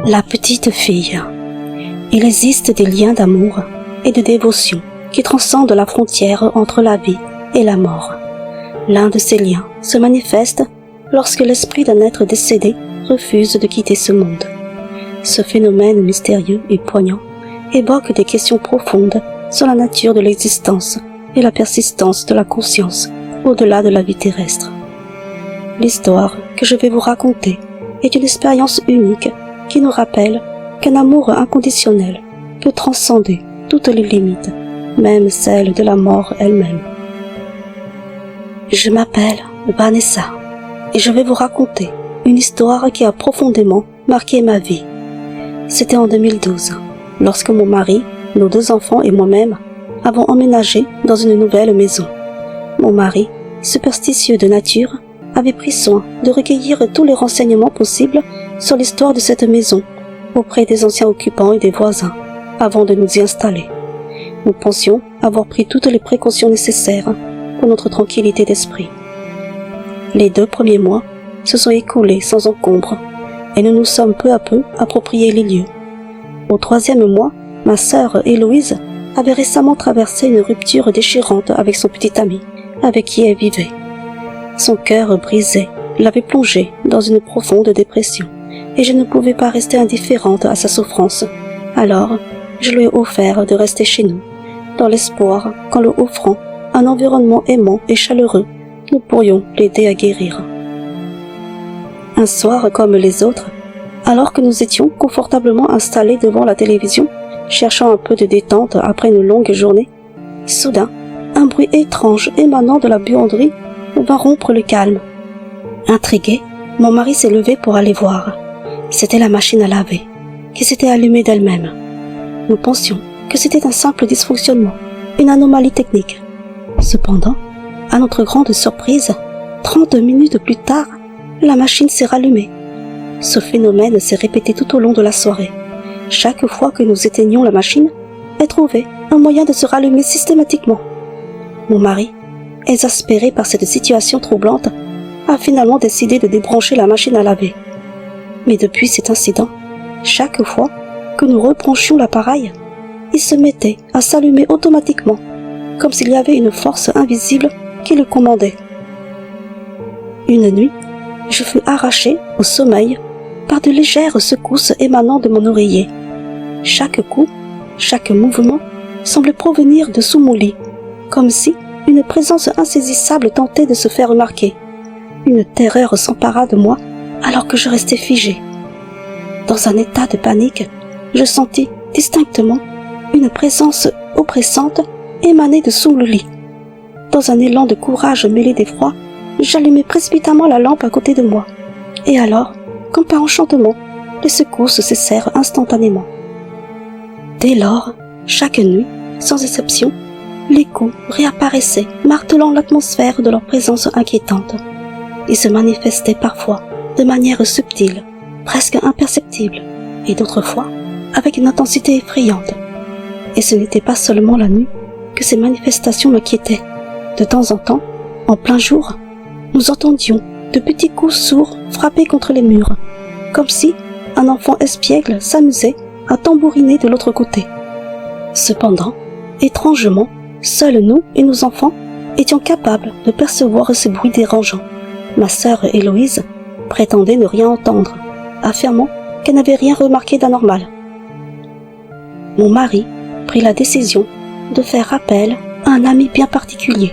La petite fille. Il existe des liens d'amour et de dévotion qui transcendent la frontière entre la vie et la mort. L'un de ces liens se manifeste lorsque l'esprit d'un être décédé refuse de quitter ce monde. Ce phénomène mystérieux et poignant évoque des questions profondes sur la nature de l'existence et la persistance de la conscience au-delà de la vie terrestre. L'histoire que je vais vous raconter est une expérience unique qui nous rappelle qu'un amour inconditionnel peut transcender toutes les limites, même celles de la mort elle-même. Je m'appelle Vanessa et je vais vous raconter une histoire qui a profondément marqué ma vie. C'était en 2012, lorsque mon mari, nos 2 enfants et moi-même avons emménagé dans une nouvelle maison. Mon mari, superstitieux de nature, avait pris soin de recueillir tous les renseignements possibles sur l'histoire de cette maison auprès des anciens occupants et des voisins avant de nous y installer. Nous pensions avoir pris toutes les précautions nécessaires pour notre tranquillité d'esprit. Les 2 premiers mois se sont écoulés sans encombre et nous nous sommes peu à peu approprié les lieux. Au 3e mois, ma sœur Héloïse avait récemment traversé une rupture déchirante avec son petit ami, avec qui elle vivait. Son cœur brisé l'avait plongée dans une profonde dépression, et je ne pouvais pas rester indifférente à sa souffrance. Alors, je lui ai offert de rester chez nous, dans l'espoir qu'en lui offrant un environnement aimant et chaleureux, nous pourrions l'aider à guérir. Un soir comme les autres, alors que nous étions confortablement installés devant la télévision, cherchant un peu de détente après une longue journée, soudain, un bruit étrange émanant de la buanderie vint rompre le calme. Intrigué, mon mari s'est levé pour aller voir. C'était la machine à laver, qui s'était allumée d'elle-même. Nous pensions que c'était un simple dysfonctionnement, une anomalie technique. Cependant, à notre grande surprise, 30 minutes plus tard, la machine s'est rallumée. Ce phénomène s'est répété tout au long de la soirée. Chaque fois que nous éteignions la machine, elle trouvait un moyen de se rallumer systématiquement. Mon mari, exaspéré par cette situation troublante, a finalement décidé de débrancher la machine à laver. Mais depuis cet incident, chaque fois que nous rebranchions l'appareil, il se mettait à s'allumer automatiquement, comme s'il y avait une force invisible qui le commandait. Une nuit, je fus arraché au sommeil par de légères secousses émanant de mon oreiller. Chaque coup, chaque mouvement semblait provenir de sous mon lit, comme si une présence insaisissable tentait de se faire remarquer. Une terreur s'empara de moi alors que je restais figé. Dans un état de panique, je sentis distinctement une présence oppressante émaner de sous le lit. Dans un élan de courage mêlé d'effroi, j'allumai précipitamment la lampe à côté de moi. Et alors, comme par enchantement, les secousses cessèrent instantanément. Dès lors, chaque nuit, sans exception, les coups réapparaissaient, martelant l'atmosphère de leur présence inquiétante. Ils se manifestaient parfois de manière subtile, presque imperceptible, et d'autres fois avec une intensité effrayante. Et ce n'était pas seulement la nuit que ces manifestations m'inquiétaient. De temps en temps, en plein jour, nous entendions de petits coups sourds frapper contre les murs, comme si un enfant espiègle s'amusait à tambouriner de l'autre côté. Cependant, étrangement, seuls nous et nos enfants étions capables de percevoir ces bruits dérangeants. Ma sœur Héloïse prétendait ne rien entendre, affirmant qu'elle n'avait rien remarqué d'anormal. Mon mari prit la décision de faire appel à un ami bien particulier,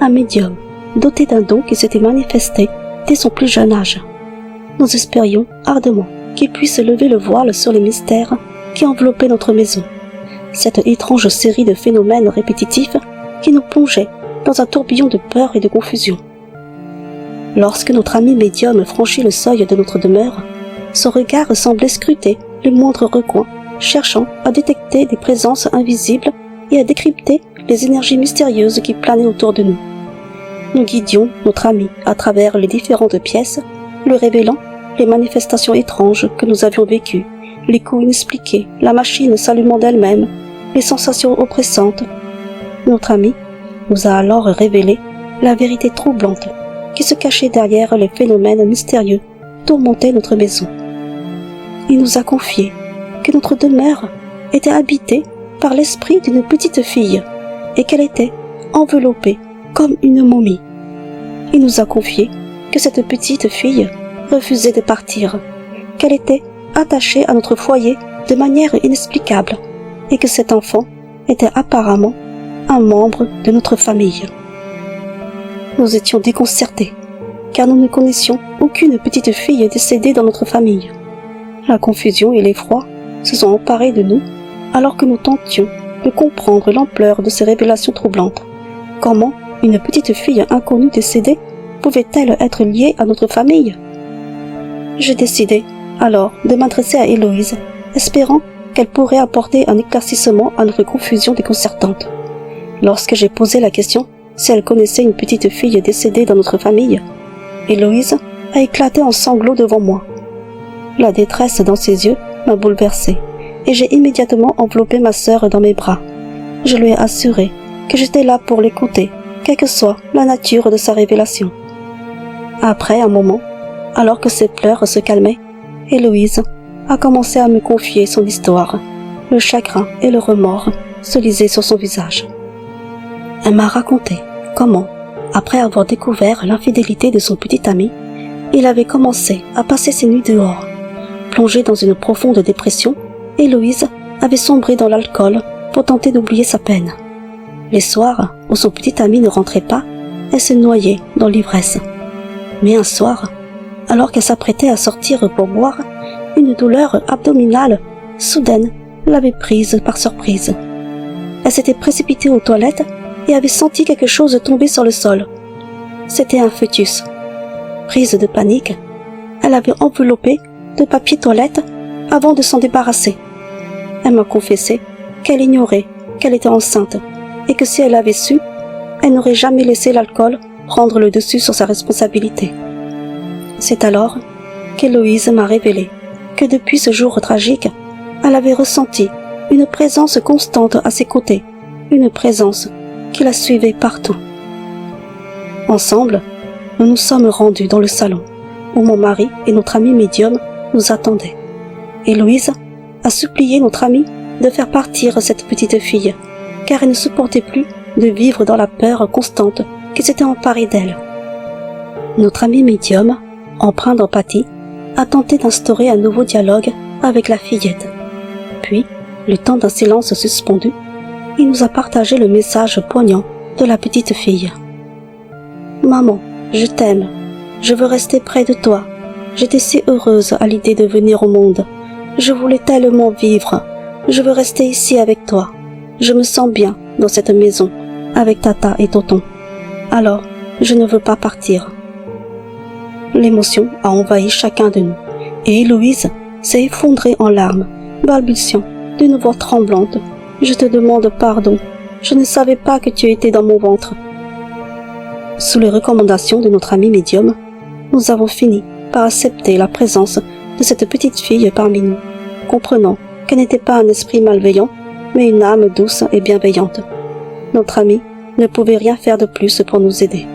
un médium, doté d'un don qui s'était manifesté dès son plus jeune âge. Nous espérions ardemment qu'il puisse lever le voile sur les mystères qui enveloppaient notre maison, cette étrange série de phénomènes répétitifs qui nous plongeaient dans un tourbillon de peur et de confusion. Lorsque notre ami médium franchit le seuil de notre demeure, son regard semblait scruter les moindres recoins, cherchant à détecter des présences invisibles et à décrypter les énergies mystérieuses qui planaient autour de nous. Nous guidions notre ami à travers les différentes pièces, lui révélant les manifestations étranges que nous avions vécues, les coups inexpliqués, la machine s'allumant d'elle-même, les sensations oppressantes. Notre ami nous a alors révélé la vérité troublante qui se cachait derrière les phénomènes mystérieux qui tourmentaient notre maison. Il nous a confié que notre demeure était habitée par l'esprit d'une petite fille et qu'elle était enveloppée comme une momie. Il nous a confié que cette petite fille refusait de partir, qu'elle était attachée à notre foyer de manière inexplicable et que cet enfant était apparemment un membre de notre famille. Nous étions déconcertés, car nous ne connaissions aucune petite fille décédée dans notre famille. La confusion et l'effroi se sont emparés de nous alors que nous tentions de comprendre l'ampleur de ces révélations troublantes. Comment une petite fille inconnue décédée pouvait-elle être liée à notre famille? J'ai décidé alors de m'adresser à Héloïse, espérant qu'elle pourrait apporter un éclaircissement à notre confusion déconcertante. Lorsque j'ai posé la question si elle connaissait une petite fille décédée dans notre famille, Héloïse a éclaté en sanglots devant moi. La détresse dans ses yeux m'a bouleversée et j'ai immédiatement enveloppé ma sœur dans mes bras. Je lui ai assuré que j'étais là pour l'écouter, quelle que soit la nature de sa révélation. Après un moment, alors que ses pleurs se calmaient, Héloïse a commencé à me confier son histoire. Le chagrin et le remords se lisaient sur son visage. Elle m'a raconté comment, après avoir découvert l'infidélité de son petit ami, il avait commencé à passer ses nuits dehors. Plongée dans une profonde dépression, Héloïse avait sombré dans l'alcool pour tenter d'oublier sa peine. Les soirs où son petit ami ne rentrait pas, elle se noyait dans l'ivresse. Mais un soir, alors qu'elle s'apprêtait à sortir pour boire, une douleur abdominale soudaine l'avait prise par surprise. Elle s'était précipitée aux toilettes et avait senti quelque chose tomber sur le sol. C'était un fœtus. Prise de panique, elle avait enveloppé de papier toilette avant de s'en débarrasser. Elle m'a confessé qu'elle ignorait qu'elle était enceinte et que si elle avait su, elle n'aurait jamais laissé l'alcool prendre le dessus sur sa responsabilité. C'est alors qu'Héloïse m'a révélé que depuis ce jour tragique, elle avait ressenti une présence constante à ses côtés, une présence qui la suivait partout. Ensemble, nous nous sommes rendus dans le salon, où mon mari et notre ami médium nous attendaient. Héloïse a supplié notre ami de faire partir cette petite fille, car elle ne supportait plus de vivre dans la peur constante qui s'était emparée d'elle. Notre ami médium, empreint d'empathie, a tenté d'instaurer un nouveau dialogue avec la fillette. Puis, le temps d'un silence suspendu, il nous a partagé le message poignant de la petite fille. « Maman, je t'aime. Je veux rester près de toi. J'étais si heureuse à l'idée de venir au monde. Je voulais tellement vivre. Je veux rester ici avec toi. Je me sens bien dans cette maison, avec Tata et Tonton. Alors, je ne veux pas partir. » L'émotion a envahi chacun de nous, et Héloïse s'est effondrée en larmes, balbutiant d'une voix tremblante. « Je te demande pardon. Je ne savais pas que tu étais dans mon ventre. » Sous les recommandations de notre ami médium, nous avons fini par accepter la présence de cette petite fille parmi nous, comprenant qu'elle n'était pas un esprit malveillant, mais une âme douce et bienveillante. Notre ami ne pouvait rien faire de plus pour nous aider.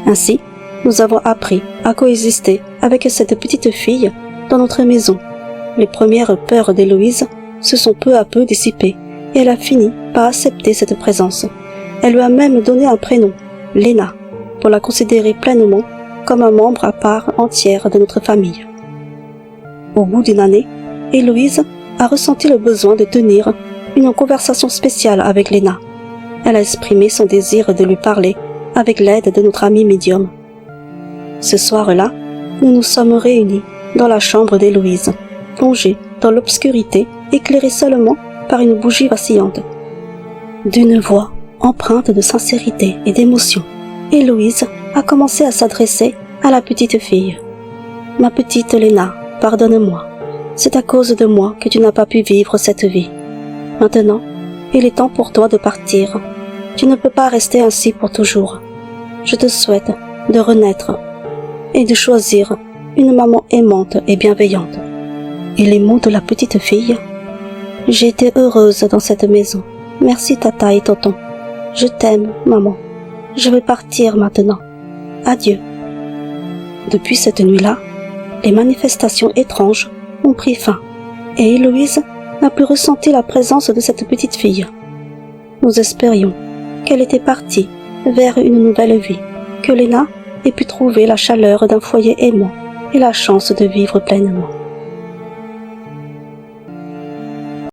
Ainsi, nous avons appris à coexister avec cette petite fille dans notre maison. Les premières peurs d'Héloïse se sont peu à peu dissipées et elle a fini par accepter cette présence. Elle lui a même donné un prénom, Léna, pour la considérer pleinement comme un membre à part entière de notre famille. Au bout d'une année, Héloïse a ressenti le besoin de tenir une conversation spéciale avec Léna. Elle a exprimé son désir de lui parler avec l'aide de notre ami médium. Ce soir-là, nous nous sommes réunis dans la chambre d'Héloïse, plongée dans l'obscurité, éclairée seulement par une bougie vacillante. D'une voix empreinte de sincérité et d'émotion, Héloïse a commencé à s'adresser à la petite fille. « Ma petite Léna, pardonne-moi. C'est à cause de moi que tu n'as pas pu vivre cette vie. Maintenant, il est temps pour toi de partir. Tu ne peux pas rester ainsi pour toujours. Je te souhaite de renaître et de choisir une maman aimante et bienveillante. » Et les mots de la petite fille: « J'ai été heureuse dans cette maison. Merci Tata et Tonton. Je t'aime, maman. Je vais partir maintenant. Adieu. » Depuis cette nuit-là, les manifestations étranges ont pris fin, et Héloïse n'a plus ressenti la présence de cette petite fille. Nous espérions qu'elle était partie vers une nouvelle vie, que Léna ait pu trouver la chaleur d'un foyer aimant et la chance de vivre pleinement.